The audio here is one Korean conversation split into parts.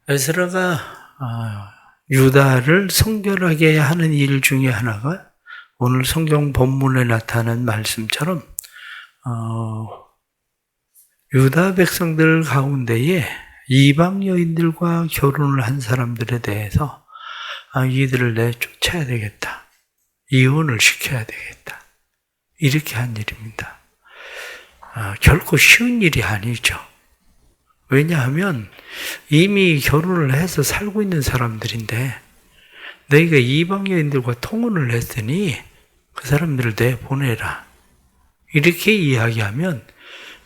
에스라가 유다를 성결하게 하는 일 중에 하나가 오늘 성경 본문에 나타난 말씀처럼 유다 백성들 가운데에 이방 여인들과 결혼을 한 사람들에 대해서 이들을 내쫓아야 되겠다. 이혼을 시켜야 되겠다. 이렇게 한 일입니다. 결코 쉬운 일이 아니죠. 왜냐하면 이미 결혼을 해서 살고 있는 사람들인데 너희가 이방 여인들과 통혼을 했으니 그 사람들을 내보내라. 이렇게 이야기하면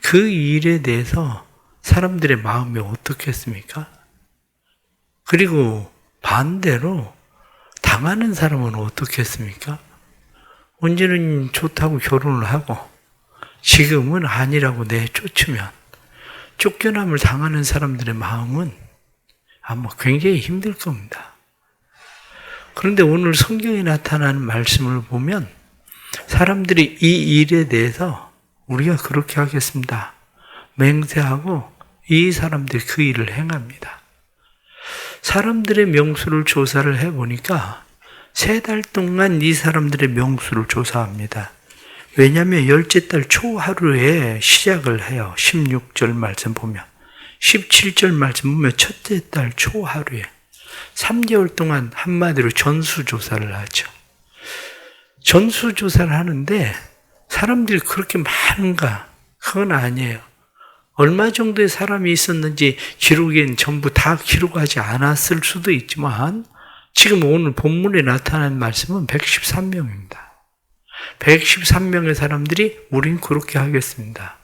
그 일에 대해서 사람들의 마음이 어떻겠습니까? 그리고 반대로 당하는 사람은 어떻겠습니까? 언제는 좋다고 결혼을 하고 지금은 아니라고 내쫓으면 쫓겨남을 당하는 사람들의 마음은 아마 굉장히 힘들 겁니다. 그런데 오늘 성경에 나타나는 말씀을 보면 사람들이 이 일에 대해서 우리가 그렇게 하겠습니다. 맹세하고 이 사람들이 그 일을 행합니다. 사람들의 명수를 조사를 해보니까 3달 동안 이 사람들의 명수를 조사합니다. 왜냐하면 10째 달 초하루에 시작을 해요. 16절 말씀 보면. 17절 말씀 보면 첫째 달 초하루에 3개월 동안 한마디로 전수조사를 하죠. 전수조사를 하는데 사람들이 그렇게 많은가? 그건 아니에요. 얼마 정도의 사람이 있었는지 기록엔 전부 다 기록하지 않았을 수도 있지만 지금 오늘 본문에 나타난 말씀은 113명입니다. 113명의 사람들이 우린 그렇게 하겠습니다.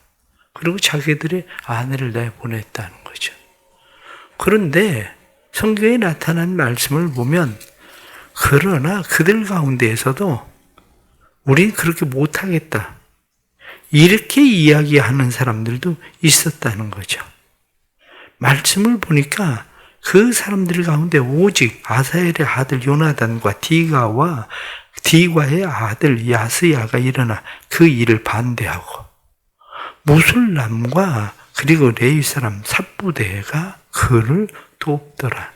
그리고 자기들의 아내를 내보냈다는 거죠. 그런데 성경에 나타난 말씀을 보면 그러나 그들 가운데에서도 우린 그렇게 못하겠다. 이렇게 이야기하는 사람들도 있었다는 거죠. 말씀을 보니까 그 사람들 가운데 오직 아사엘의 아들 요나단과 디과의 아들 야스야가 일어나 그 일을 반대하고 무술람과 그리고 레위 사람 삽부대가 그를 돕더라.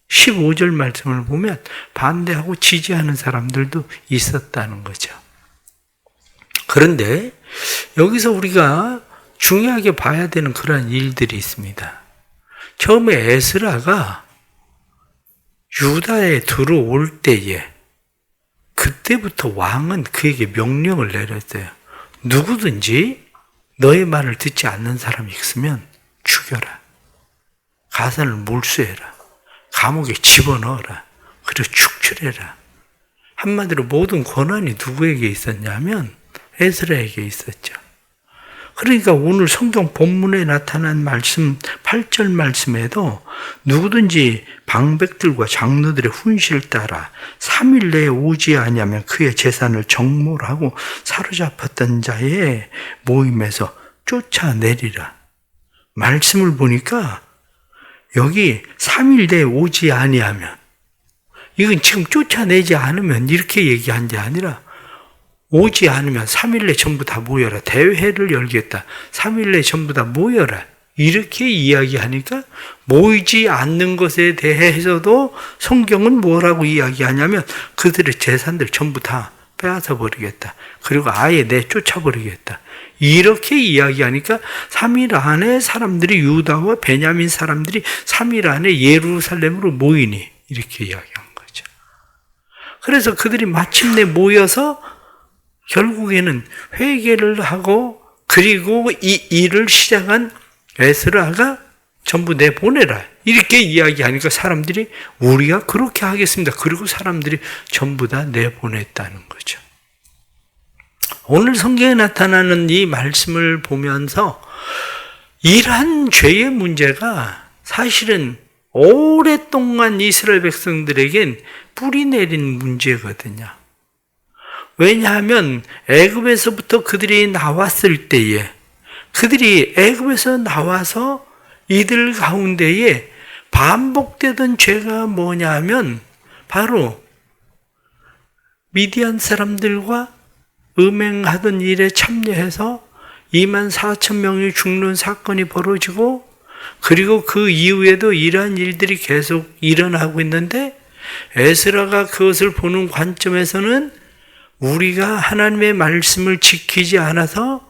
15절 말씀을 보면 반대하고 지지하는 사람들도 있었다는 거죠. 그런데 여기서 우리가 중요하게 봐야 되는 그러한 일들이 있습니다. 처음에 에스라가 유다에 들어올 때에 그때부터 왕은 그에게 명령을 내렸어요. 누구든지 너의 말을 듣지 않는 사람이 있으면 죽여라. 가산을 몰수해라. 감옥에 집어넣어라. 그리고 축출해라. 한마디로 모든 권한이 누구에게 있었냐면 에스라에게 있었죠. 그러니까 오늘 성경 본문에 나타난 말씀 8절 말씀에도 누구든지 방백들과 장로들의 훈시를 따라 3일 내에 오지 아니하면 그의 재산을 정몰하고 사로잡았던 자의 모임에서 쫓아내리라. 말씀을 보니까 여기 3일 내에 오지 아니하면 이건 지금 쫓아내지 않으면 이렇게 얘기한 게 아니라 오지 않으면 3일 내 전부 다 모여라. 대회를 열겠다. 3일 내 전부 다 모여라. 이렇게 이야기하니까 모이지 않는 것에 대해서도 성경은 뭐라고 이야기하냐면 그들의 재산들 전부 다 빼앗아 버리겠다. 그리고 아예 내쫓아 버리겠다. 이렇게 이야기하니까 3일 안에 사람들이 유다와 베냐민 사람들이 3일 안에 예루살렘으로 모이니 이렇게 이야기한 거죠. 그래서 그들이 마침내 모여서 결국에는 회개를 하고 그리고 이 일을 시작한 에스라가 전부 내보내라. 이렇게 이야기하니까 사람들이 우리가 그렇게 하겠습니다. 그리고 사람들이 전부 다 내보냈다는 거죠. 오늘 성경에 나타나는 이 말씀을 보면서 이러한 죄의 문제가 사실은 오랫동안 이스라엘 백성들에겐 뿌리 내린 문제거든요. 왜냐하면 애굽에서부터 그들이 나왔을 때에 그들이 애굽에서 나와서 이들 가운데에 반복되던 죄가 뭐냐면 바로 미디안 사람들과 음행하던 일에 참여해서 24,000명이 죽는 사건이 벌어지고 그리고 그 이후에도 이러한 일들이 계속 일어나고 있는데 에스라가 그것을 보는 관점에서는 우리가 하나님의 말씀을 지키지 않아서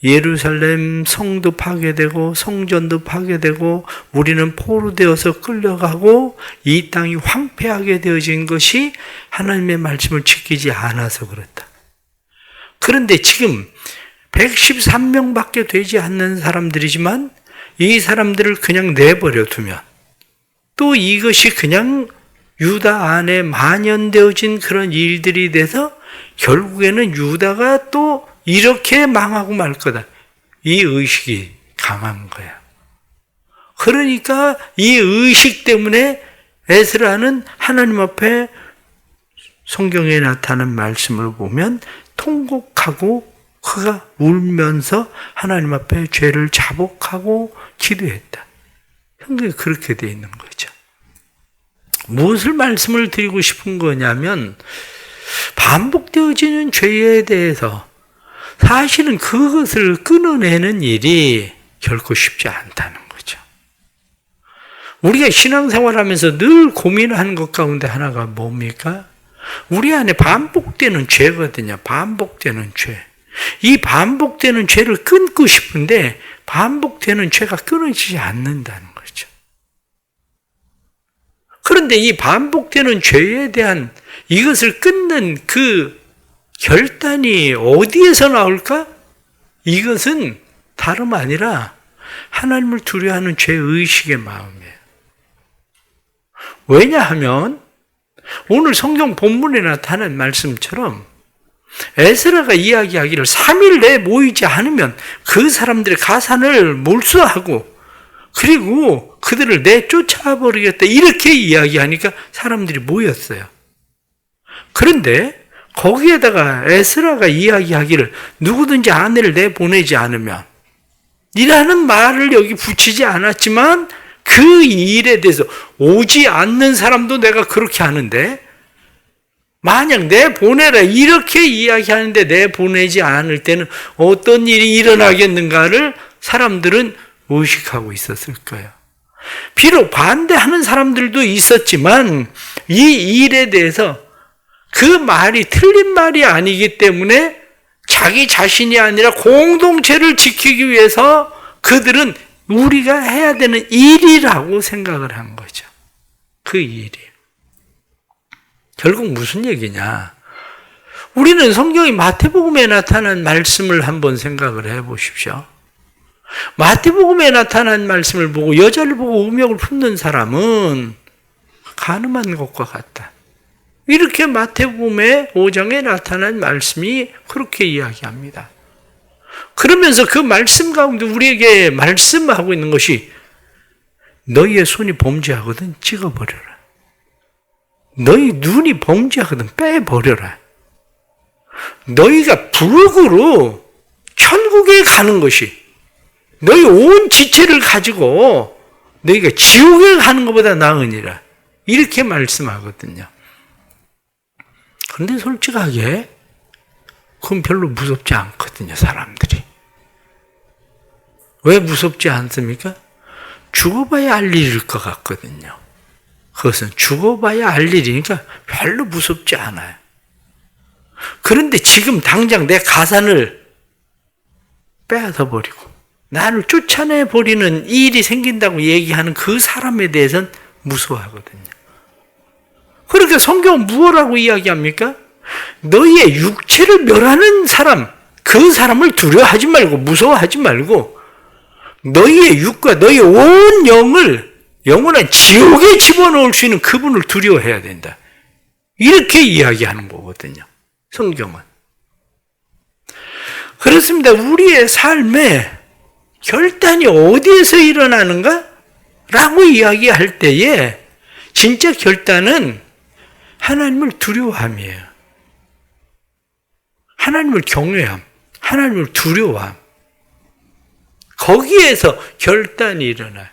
예루살렘 성도 파괴되고 성전도 파괴되고 우리는 포로되어서 끌려가고 이 땅이 황폐하게 되어진 것이 하나님의 말씀을 지키지 않아서 그렇다. 그런데 지금 113명밖에 되지 않는 사람들이지만 이 사람들을 그냥 내버려 두면 또 이것이 그냥 유다 안에 만연되어진 그런 일들이 돼서 결국에는 유다가 또 이렇게 망하고 말 거다. 이 의식이 강한 거야. 그러니까 이 의식 때문에 에스라는 하나님 앞에 성경에 나타난 말씀을 보면 통곡하고 그가 울면서 하나님 앞에 죄를 자복하고 기도했다. 성경에 그렇게 되어 있는 거죠. 무엇을 말씀을 드리고 싶은 거냐면 반복되어지는 죄에 대해서 사실은 그것을 끊어내는 일이 결코 쉽지 않다는 거죠. 우리가 신앙생활하면서 늘 고민하는 것 가운데 하나가 뭡니까? 우리 안에 반복되는 죄거든요. 반복되는 죄. 이 반복되는 죄를 끊고 싶은데 반복되는 죄가 끊어지지 않는다는 거죠. 그런데 이 반복되는 죄에 대한 이것을 끊는 그 결단이 어디에서 나올까? 이것은 다름 아니라 하나님을 두려워하는 죄의식의 마음이에요. 왜냐하면 오늘 성경 본문에 나타난 말씀처럼 에스라가 이야기하기를 3일 내에 모이지 않으면 그 사람들의 가산을 몰수하고 그리고 그들을 내쫓아버리겠다 이렇게 이야기하니까 사람들이 모였어요. 그런데 거기에다가 에스라가 이야기하기를 누구든지 아내를 내보내지 않으면 이라는 말을 여기 붙이지 않았지만 그 일에 대해서 오지 않는 사람도 내가 그렇게 하는데 만약 내보내라 이렇게 이야기하는데 내보내지 않을 때는 어떤 일이 일어나겠는가를 사람들은 의식하고 있었을 거예요. 비록 반대하는 사람들도 있었지만 이 일에 대해서 그 말이 틀린 말이 아니기 때문에 자기 자신이 아니라 공동체를 지키기 위해서 그들은 우리가 해야 되는 일이라고 생각을 한 거죠. 그 일이. 결국 무슨 얘기냐? 우리는 성경이 마태복음에 나타난 말씀을 한번 생각을 해 보십시오. 마태복음에 나타난 말씀을 보고 여자를 보고 음욕을 품는 사람은 간음한 것과 같다. 이렇게 마태복음의 5장에 나타난 말씀이 그렇게 이야기합니다. 그러면서 그 말씀 가운데 우리에게 말씀하고 있는 것이 너희의 손이 범죄하거든 찍어버려라. 너희 눈이 범죄하거든 빼버려라. 너희가 불구로 천국에 가는 것이 너희 온 지체를 가지고 너희가 지옥에 가는 것보다 나으니라. 이렇게 말씀하거든요. 그런데 솔직하게 그건 별로 무섭지 않거든요, 사람들이. 왜 무섭지 않습니까? 죽어봐야 알 일일 것 같거든요. 그것은 죽어봐야 알 일이니까 별로 무섭지 않아요. 그런데 지금 당장 내 가산을 빼앗아버리고 나를 쫓아내버리는 일이 생긴다고 얘기하는 그 사람에 대해서는 무서워하거든요. 그러니까 성경은 무엇라고 이야기합니까? 너희의 육체를 멸하는 사람, 그 사람을 두려워하지 말고 무서워하지 말고 너희의 육과 너희의 온 영을 영원한 지옥에 집어넣을 수 있는 그분을 두려워해야 된다. 이렇게 이야기하는 거거든요. 성경은. 그렇습니다. 우리의 삶에 결단이 어디에서 일어나는가? 라고 이야기할 때에 진짜 결단은 하나님을 두려워함이에요. 하나님을 경외함, 하나님을 두려워함. 거기에서 결단이 일어나요.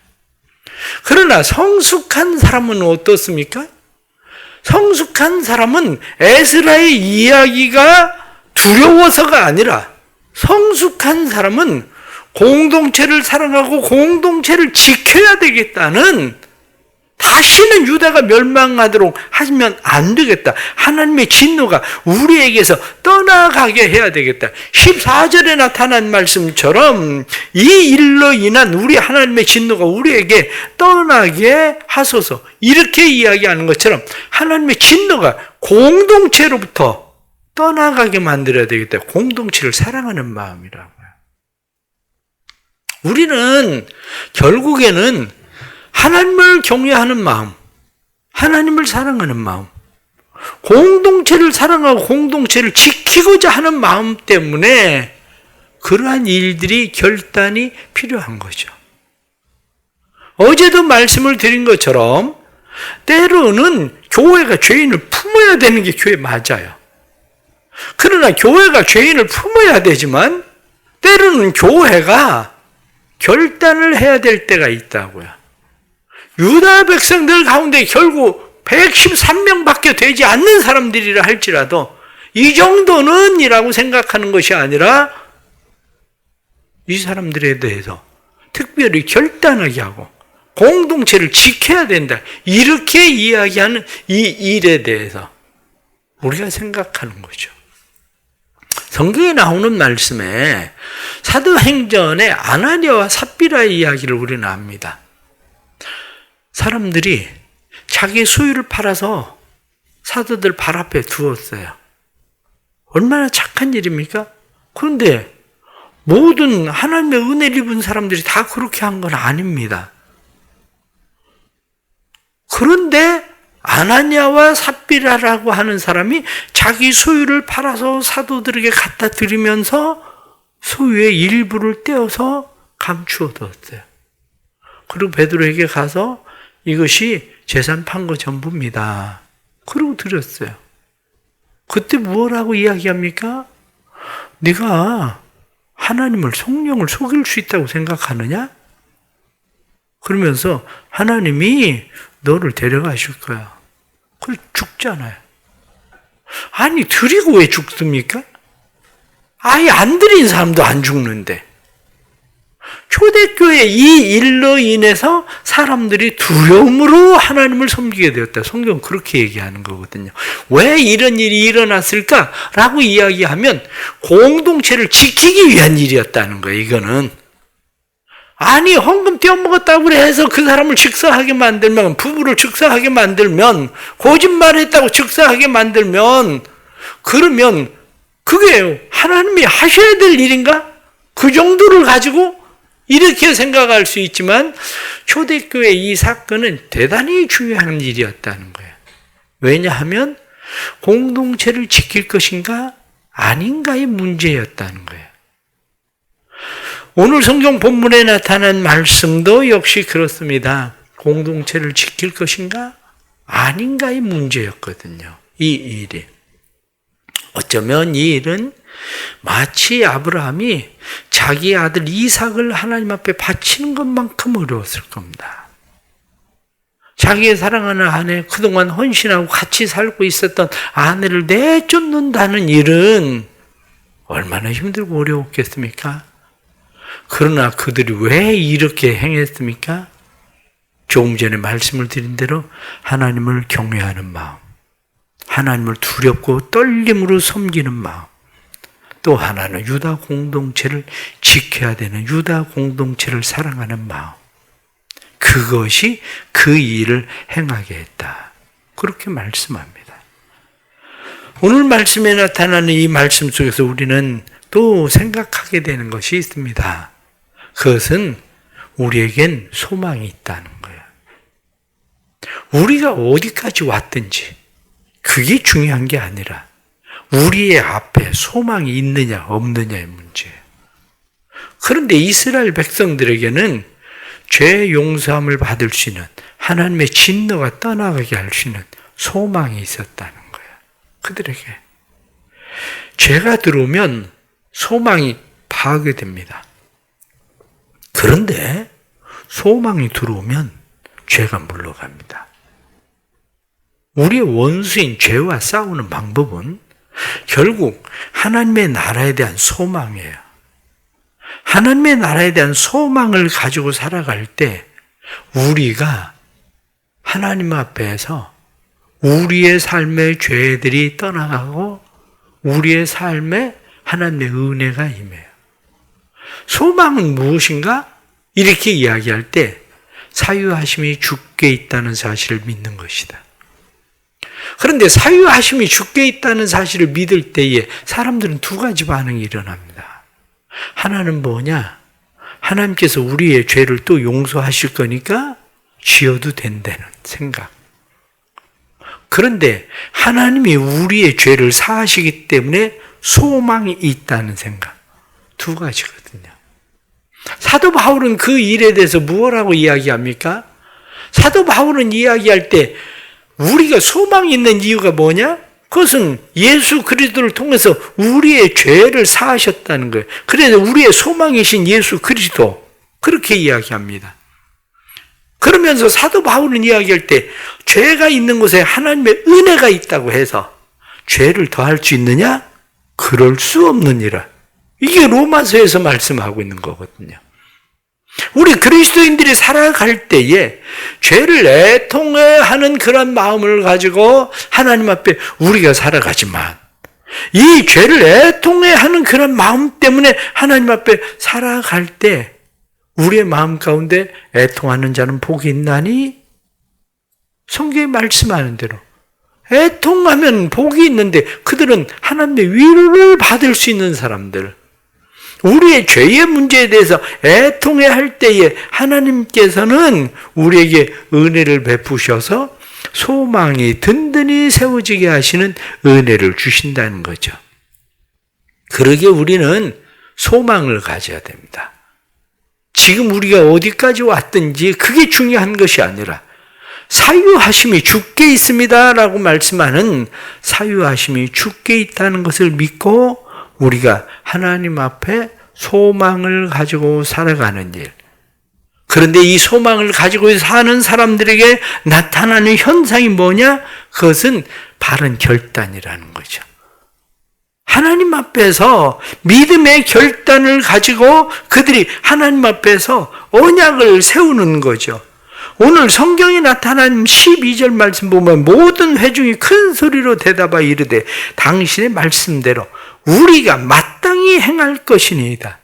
그러나 성숙한 사람은 어떻습니까? 성숙한 사람은 에스라의 이야기가 두려워서가 아니라 성숙한 사람은 공동체를 사랑하고 공동체를 지켜야 되겠다는, 다시는 유다가 멸망하도록 하면 안 되겠다. 하나님의 진노가 우리에게서 떠나가게 해야 되겠다. 14절에 나타난 말씀처럼 이 일로 인한 우리 하나님의 진노가 우리에게 떠나게 하소서. 이렇게 이야기하는 것처럼 하나님의 진노가 공동체로부터 떠나가게 만들어야 되겠다. 공동체를 사랑하는 마음이라고요. 우리는 결국에는 하나님을 경외하는 마음, 하나님을 사랑하는 마음, 공동체를 사랑하고 공동체를 지키고자 하는 마음 때문에 그러한 일들이 결단이 필요한 거죠. 어제도 말씀을 드린 것처럼 때로는 교회가 죄인을 품어야 되는 게 교회 맞아요. 그러나 교회가 죄인을 품어야 되지만 때로는 교회가 결단을 해야 될 때가 있다고요. 유다 백성들 가운데 결국 113명밖에 되지 않는 사람들이라 할지라도 이 정도는 이라고 생각하는 것이 아니라 이 사람들에 대해서 특별히 결단하게 하고 공동체를 지켜야 된다. 이렇게 이야기하는 이 일에 대해서 우리가 생각하는 거죠. 성경에 나오는 말씀에 사도행전의 아나니아와 삽비라의 이야기를 우리는 압니다. 사람들이 자기 소유를 팔아서 사도들 발 앞에 두었어요. 얼마나 착한 일입니까? 그런데 모든 하나님의 은혜를 입은 사람들이 다 그렇게 한 건 아닙니다. 그런데 아나니아와 삽비라라고 하는 사람이 자기 소유를 팔아서 사도들에게 갖다 드리면서 소유의 일부를 떼어서 감추어 두었어요. 그리고 베드로에게 가서 이것이 재산 판 거 전부입니다. 그러고 드렸어요. 그때 뭐라고 이야기합니까? 네가 하나님을, 성령을 속일 수 있다고 생각하느냐? 그러면서 하나님이 너를 데려가실 거야. 그래 죽잖아요. 아니 드리고 왜 죽습니까? 아예 안 드린 사람도 안 죽는데. 초대교회 이 일로 인해서 사람들이 두려움으로 하나님을 섬기게 되었다. 성경은 그렇게 얘기하는 거거든요. 왜 이런 일이 일어났을까라고 이야기하면 공동체를 지키기 위한 일이었다는 거예요. 이거는. 아니 헌금 떼어먹었다고 해서 그 사람을 즉사하게 만들면, 부부를 즉사하게 만들면, 거짓말했다고 즉사하게 만들면, 그러면 그게 하나님이 하셔야 될 일인가? 그 정도를 가지고 이렇게 생각할 수 있지만 초대교회 이 사건은 대단히 중요한 일이었다는 거예요. 왜냐하면 공동체를 지킬 것인가 아닌가의 문제였다는 거예요. 오늘 성경 본문에 나타난 말씀도 역시 그렇습니다. 공동체를 지킬 것인가 아닌가의 문제였거든요. 이 일이. 어쩌면 이 일은 마치 아브라함이 자기 아들 이삭을 하나님 앞에 바치는 것만큼 어려웠을 겁니다. 자기의 사랑하는 아내, 그동안 헌신하고 같이 살고 있었던 아내를 내쫓는다는 일은 얼마나 힘들고 어려웠겠습니까? 그러나 그들이 왜 이렇게 행했습니까? 조금 전에 말씀을 드린 대로 하나님을 경외하는 마음, 하나님을 두렵고 떨림으로 섬기는 마음, 또 하나는 유다 공동체를 지켜야 되는 유다 공동체를 사랑하는 마음, 그것이 그 일을 행하게 했다. 그렇게 말씀합니다. 오늘 말씀에 나타나는 이 말씀 속에서 우리는 또 생각하게 되는 것이 있습니다. 그것은 우리에겐 소망이 있다는 거예요. 우리가 어디까지 왔든지 그게 중요한 게 아니라 우리의 앞에 소망이 있느냐 없느냐의 문제예요. 그런데 이스라엘 백성들에게는 죄 용서함을 받을 수 있는, 하나님의 진노가 떠나가게 할 수 있는 소망이 있었다는 거예요. 그들에게. 죄가 들어오면 소망이 파괴됩니다. 그런데 소망이 들어오면 죄가 물러갑니다. 우리의 원수인 죄와 싸우는 방법은 결국 하나님의 나라에 대한 소망이에요. 하나님의 나라에 대한 소망을 가지고 살아갈 때 우리가 하나님 앞에서 우리의 삶의 죄들이 떠나가고 우리의 삶에 하나님의 은혜가 임해요. 소망은 무엇인가? 이렇게 이야기할 때 사유하심이 주께 있다는 사실을 믿는 것이다. 그런데 사유하심이 주께 있다는 사실을 믿을 때에 사람들은 두 가지 반응이 일어납니다. 하나는 뭐냐? 하나님께서 우리의 죄를 또 용서하실 거니까 지어도 된다는 생각. 그런데 하나님이 우리의 죄를 사하시기 때문에 소망이 있다는 생각. 두 가지거든요. 사도 바울은 그 일에 대해서 무엇라고 이야기합니까? 사도 바울은 이야기할 때 우리가 소망이 있는 이유가 뭐냐? 그것은 예수 그리스도를 통해서 우리의 죄를 사하셨다는 거예요. 그래서 우리의 소망이신 예수 그리스도 그렇게 이야기합니다. 그러면서 사도 바울은 이야기할 때 죄가 있는 곳에 하나님의 은혜가 있다고 해서 죄를 더할 수 있느냐? 그럴 수 없느니라. 이게 로마서에서 말씀하고 있는 거거든요. 우리 그리스도인들이 살아갈 때에 죄를 애통해하는 그런 마음을 가지고 하나님 앞에 우리가 살아가지만 이 죄를 애통해하는 그런 마음 때문에 하나님 앞에 살아갈 때 우리의 마음 가운데 애통하는 자는 복이 있나니? 성경이 말씀하는 대로 애통하면 복이 있는데 그들은 하나님의 위로를 받을 수 있는 사람들, 우리의 죄의 문제에 대해서 애통해 할 때에 하나님께서는 우리에게 은혜를 베푸셔서 소망이 든든히 세워지게 하시는 은혜를 주신다는 거죠. 그러기에 우리는 소망을 가져야 됩니다. 지금 우리가 어디까지 왔든지 그게 중요한 것이 아니라 사유하심이 주께 있습니다라고 말씀하는 사유하심이 주께 있다는 것을 믿고 우리가 하나님 앞에 소망을 가지고 살아가는 일. 그런데 이 소망을 가지고 사는 사람들에게 나타나는 현상이 뭐냐? 그것은 바른 결단이라는 거죠. 하나님 앞에서 믿음의 결단을 가지고 그들이 하나님 앞에서 언약을 세우는 거죠. 오늘 성경에 나타난 12절 말씀 보면 모든 회중이 큰 소리로 대답하여 이르되 당신의 말씀대로 우리가 마땅히 행할 것이니이다.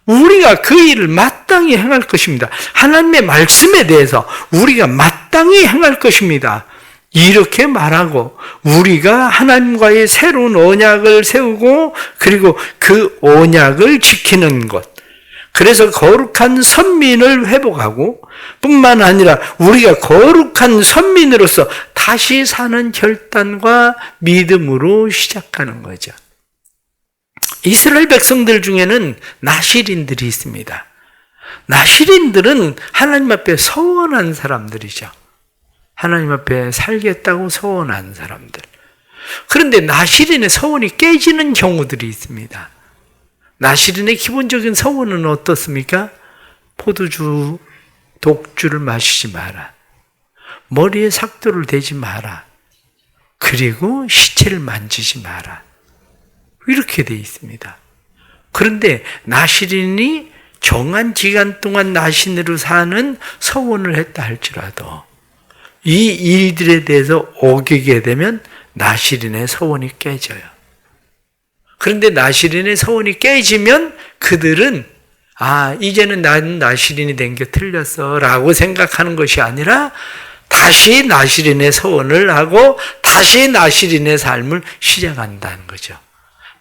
우리가 그 일을 마땅히 행할 것입니다. 하나님의 말씀에 대해서 우리가 마땅히 행할 것입니다. 이렇게 말하고 우리가 하나님과의 새로운 언약을 세우고 그리고 그 언약을 지키는 것. 그래서 거룩한 선민을 회복하고 뿐만 아니라 우리가 거룩한 선민으로서 다시 사는 결단과 믿음으로 시작하는 거죠. 이스라엘 백성들 중에는 나실인들이 있습니다. 나실인들은 하나님 앞에 서원한 사람들이죠. 하나님 앞에 살겠다고 서원한 사람들. 그런데 나실인의 서원이 깨지는 경우들이 있습니다. 나실인의 기본적인 서원은 어떻습니까? 포도주, 독주를 마시지 마라. 머리에 삭도를 대지 마라. 그리고 시체를 만지지 마라. 이렇게 돼 있습니다. 그런데 나실인이 정한 기간 동안 나신으로 사는 서원을 했다 할지라도 이 일들에 대해서 어기게 되면 나실인의 서원이 깨져요. 그런데 나실인의 서원이 깨지면 그들은 이제는 나는 나실인이 된 게 틀렸어 라고 생각하는 것이 아니라 다시 나실인의 서원을 하고 다시 나실인의 삶을 시작한다는 거죠.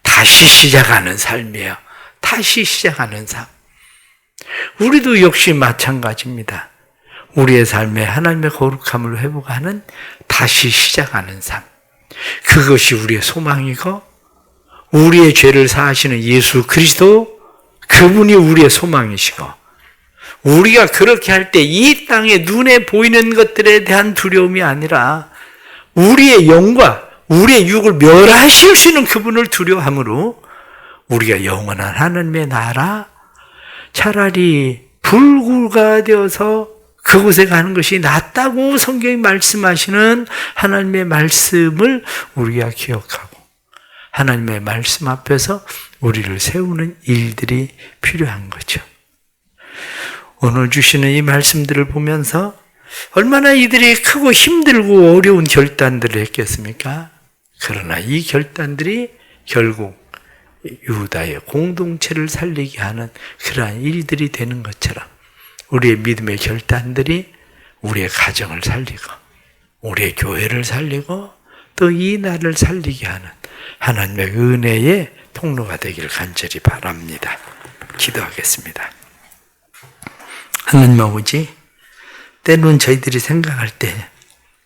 다시 시작하는 삶이에요. 다시 시작하는 삶. 우리도 역시 마찬가지입니다. 우리의 삶에 하나님의 거룩함을 회복하는 다시 시작하는 삶. 그것이 우리의 소망이고 우리의 죄를 사하시는 예수 그리스도 그분이 우리의 소망이시고 우리가 그렇게 할 때 이 땅에 눈에 보이는 것들에 대한 두려움이 아니라 우리의 영과 우리의 육을 멸하실 수 있는 그분을 두려워함으로 우리가 영원한 하나님의 나라 차라리 불구가 되어서 그곳에 가는 것이 낫다고 성경이 말씀하시는 하나님의 말씀을 우리가 기억하고 하나님의 말씀 앞에서 우리를 세우는 일들이 필요한 거죠. 오늘 주시는 이 말씀들을 보면서 얼마나 이들이 크고 힘들고 어려운 결단들을 했겠습니까? 그러나 이 결단들이 결국 유다의 공동체를 살리게 하는 그러한 일들이 되는 것처럼 우리의 믿음의 결단들이 우리의 가정을 살리고 우리의 교회를 살리고 또 이 나라를 살리게 하는 하나님의 은혜의 통로가 되기를 간절히 바랍니다. 기도하겠습니다. 하나님 아버지, 때로는 저희들이 생각할 때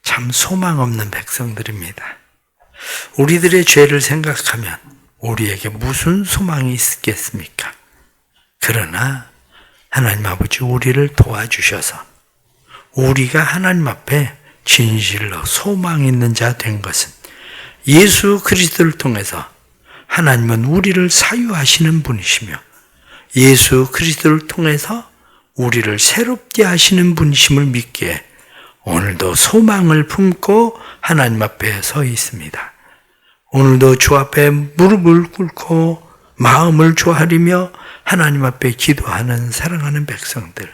참 소망 없는 백성들입니다. 우리들의 죄를 생각하면 우리에게 무슨 소망이 있겠습니까? 그러나 하나님 아버지, 우리를 도와주셔서 우리가 하나님 앞에 진실로 소망 있는 자 된 것은 예수 그리스도를 통해서 하나님은 우리를 사유하시는 분이시며 예수 그리스도를 통해서 우리를 새롭게 하시는 분이심을 믿기에 오늘도 소망을 품고 하나님 앞에 서 있습니다. 오늘도 주 앞에 무릎을 꿇고 마음을 조아리며 하나님 앞에 기도하는 사랑하는 백성들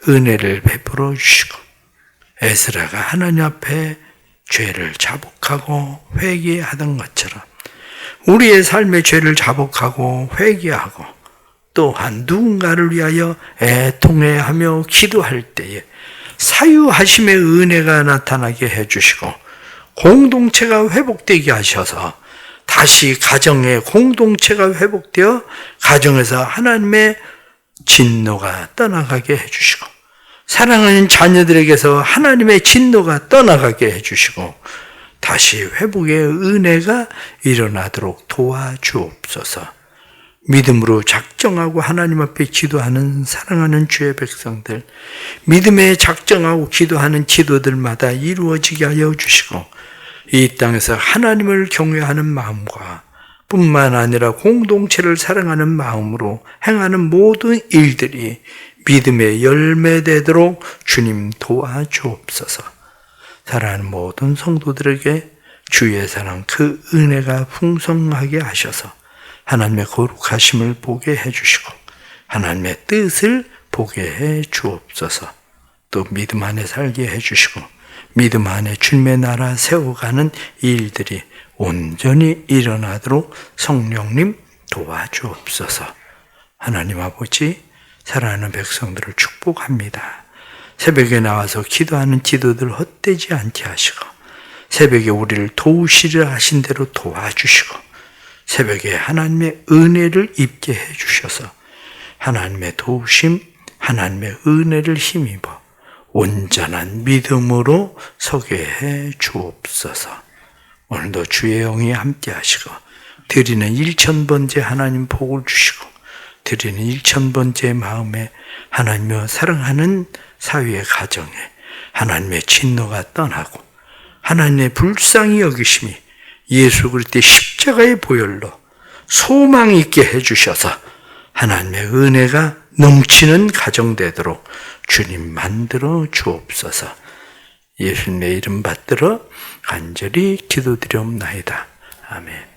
은혜를 베풀어 주시고 에스라가 하나님 앞에 죄를 자복하고 회개하던 것처럼 우리의 삶의 죄를 자복하고 회개하고 또한 누군가를 위하여 애통해하며 기도할 때에 사유하심의 은혜가 나타나게 해주시고 공동체가 회복되게 하셔서 다시 가정의 공동체가 회복되어 가정에서 하나님의 진노가 떠나가게 해주시고 사랑하는 자녀들에게서 하나님의 진노가 떠나가게 해주시고 다시 회복의 은혜가 일어나도록 도와주옵소서. 믿음으로 작정하고 하나님 앞에 기도하는 사랑하는 주의 백성들, 믿음에 작정하고 기도하는 기도들마다 이루어지게 하여 주시고 이 땅에서 하나님을 경외하는 마음과 뿐만 아니라 공동체를 사랑하는 마음으로 행하는 모든 일들이 믿음의 열매되도록 주님 도와주옵소서. 사랑하는 모든 성도들에게 주의 사랑 그 은혜가 풍성하게 하셔서 하나님의 거룩하심을 보게 해주시고 하나님의 뜻을 보게 해 주옵소서. 또 믿음 안에 살게 해주시고 믿음 안에 주님의 나라 세워가는 일들이 온전히 일어나도록 성령님 도와주옵소서. 하나님 아버지, 사랑하는 백성들을 축복합니다. 새벽에 나와서 기도하는 기도들 헛되지 않게 하시고 새벽에 우리를 도우시려 하신 대로 도와주시고 새벽에 하나님의 은혜를 입게 해주셔서 하나님의 도우심, 하나님의 은혜를 힘입어 온전한 믿음으로 서게 해 주옵소서. 오늘도 주의 영이 함께 하시고 드리는 1000번째 하나님 복을 주시고 드리는 1000번째 마음에 하나님을 사랑하는 사위의 가정에 하나님의 진노가 떠나고 하나님의 불쌍히 여기심이 예수 그리스도의 십자가의 보혈로 소망 있게 해주셔서 하나님의 은혜가 넘치는 가정 되도록 주님 만들어 주옵소서. 예수님의 이름 받들어 간절히 기도드리옵나이다. 아멘.